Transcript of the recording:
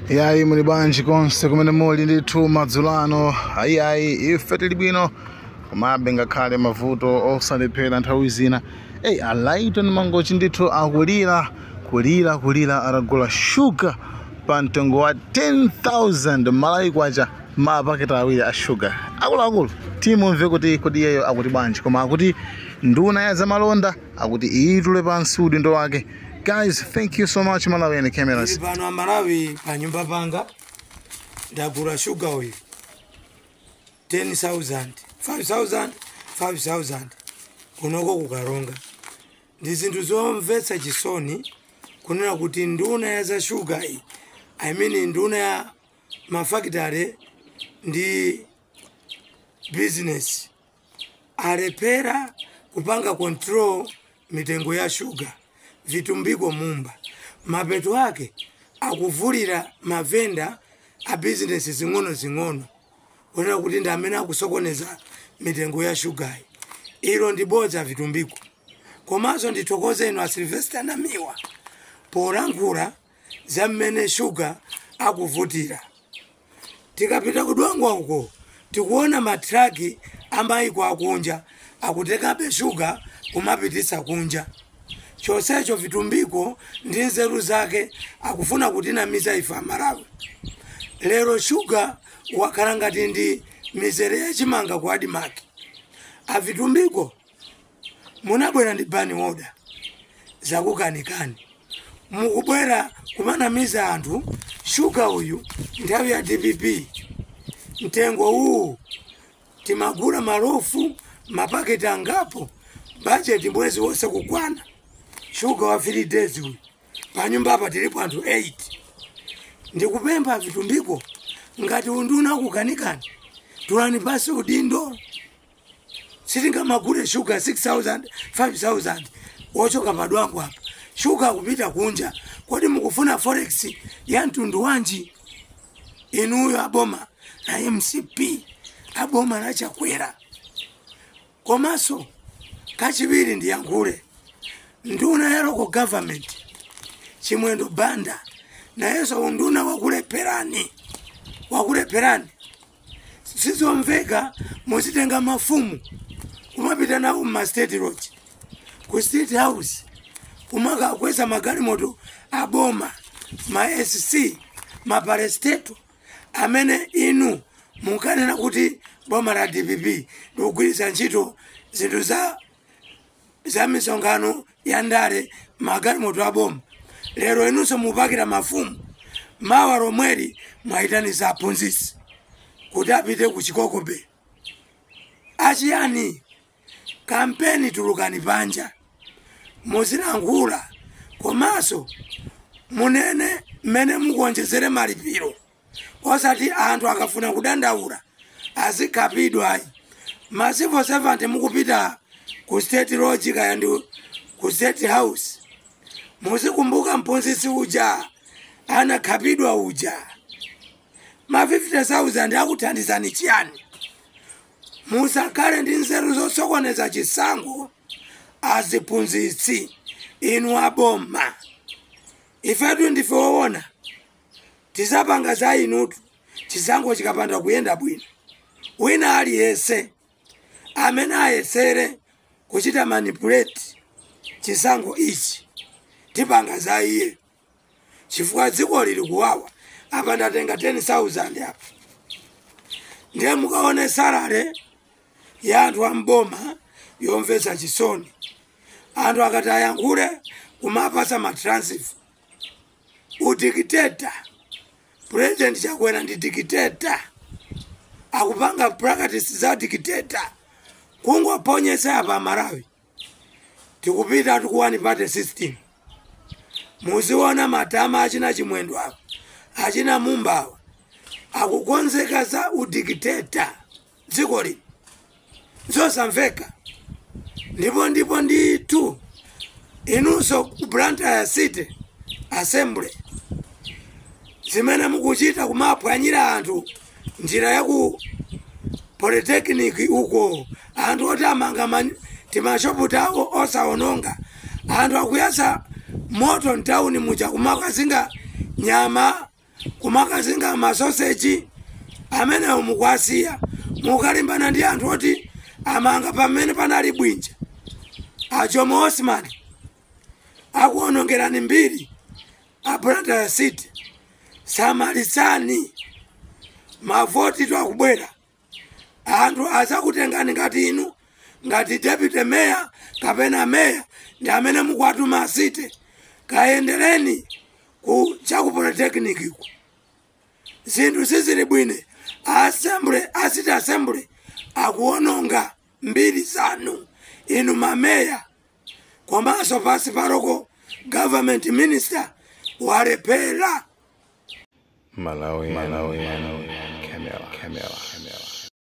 Yayi muli banji konse kumene muli ndithu madzulano ayi ife tili bwino komabe ngakhale mavuto osalephera nthawi zina Lighton Mangochi ndithu akulira kulira atagula sugar pa mtengo wa 10,000 malayi kwacha mapaketi awiri a sugar akuluakulu timumve kuti yeyo akuti banji koma akuti nduna ya zamalonda akuti iyitule pansi udindo wake. Guys, thank you so much Malawi and cameras. Pano Malawi pa nyumba panga ndagula sugar oil 10,000 5,000 kunoko kukaronga ndi zinthu zomvetsa chisoni kunena kuti nduna ya za sugar iyi nduna ya mafakitare ndi business alepera kupanga control mitengo ya sugar vitumbiko mumba mapeto ake akuvulira mavenda a business zing'ono kunena kuti ndi amene akusokoneza mitengo ya sugar ilo ndibodza vitumbiko komanso ndithokoze ino a Sylvester Namiwa polankhula za mmene sugar akuvutira. Tikapita kudwangwa uko tikuona matraki amayiko akunja akutekabe sugar kumapitisa kunja chonsecho vitumbiko ndi nzeru zake akufuna kutinamiza ife Malawi. Lero sugar wakhala ngati ndi mizere yachimanga ku adimaki avitumbiko munabwera ndi bani order zakukanikani mukubwera kumanamiza anthu sugar uyu nthawi ya DPP mtengo huu timagula malofu mapaketi angapo budget mwezi wose kukwana sugar wa 3 days uyu panyumba apa tilipo anthu 8 ndikupempha vitumbiko ngati unduna kukanikani tulani pasi udindo sitingamagule sugar 6,000 5,000 wochoka padwangu apa sugar kupita kunja kodi mukufuna forex ya mtundu wanji inuyo aboma na MCP aboma na chakwera komaso kachibiri ndiyankhule nduna ya local government chimwendo banda na yeso unduna wakuleperani sizomveka muzitenga mafumu kumapita nawo ma state road ku state house kumaka kweza magari moto aboma ma SC ma paresteto amene inu mukanena kuti boma la DPP likugwiritsa ntchito zinthu za misonkhano ya ndale magari moto aboma. Lero inunso mupakira mafumu mawa lomweli mwaitaniza aphunzitsi kuti apite ku chikokobe achiyani kampeni tulukani panja muzilankhula komanso munene mmene mukuonjezere malipiro osati anthu akafuna kudandaula azikhapidwa ayi ma civil servant mukupita ku state lodge kaya ndi ku state house muzikumbuka mphunzitsi uja anakhapidwa uja ma 50,000 akuthandizani chiyani musakale ndi nzeru zosokoneza chisango aziphunzitsi inu aboma ifetu ndife woona tisapanga za inutu chisango chikapanda kuyenda bwino wina aliyese amene ayesere kuchita manipulate chisango ichi tipanga za iye chifukwa dziko lili kuwawa apa ndatenga 10,000 apa ndiye mukaone salare ya anthu amboma yomvetsa chisoni anthu akati ayankhule kumapasa matransfer udikiteta president chakwera ndi dikiteta akupanga practice za dikiteta kungoponyesa apa Malawi tikupita tukuwani party system muziona matama achina chimwendo apa achina mumbawa akukonzeka za udikiteta dziko lino zosamveka ndipo nditu inunso ku Blantyre City Assembly zimene mukuchita kumaphwanyira anthu njira yaku polytechnic uko anthu oti amanga timashopu tawo osaononga anthu akuyasa moto ntauni muja kumakazinga nyama kumakazinga masoseji amene mukwasiya mukalimbana ndi anthu oti amanga pamene panali bwinja ajomo Osman akuonongerani mbiri Blantyre City samalisani mavoti twakubwera anthu azakutengani ngati inu ngati deputy mayor kapena mayor ndi amene mukwatuma asite kayendereni ku chaku polytechnic ku zinthu sizili bwine asite assembly akuononga mbiri zanu inu mameya komanso pasi paroko government minister walepera Malawi Camera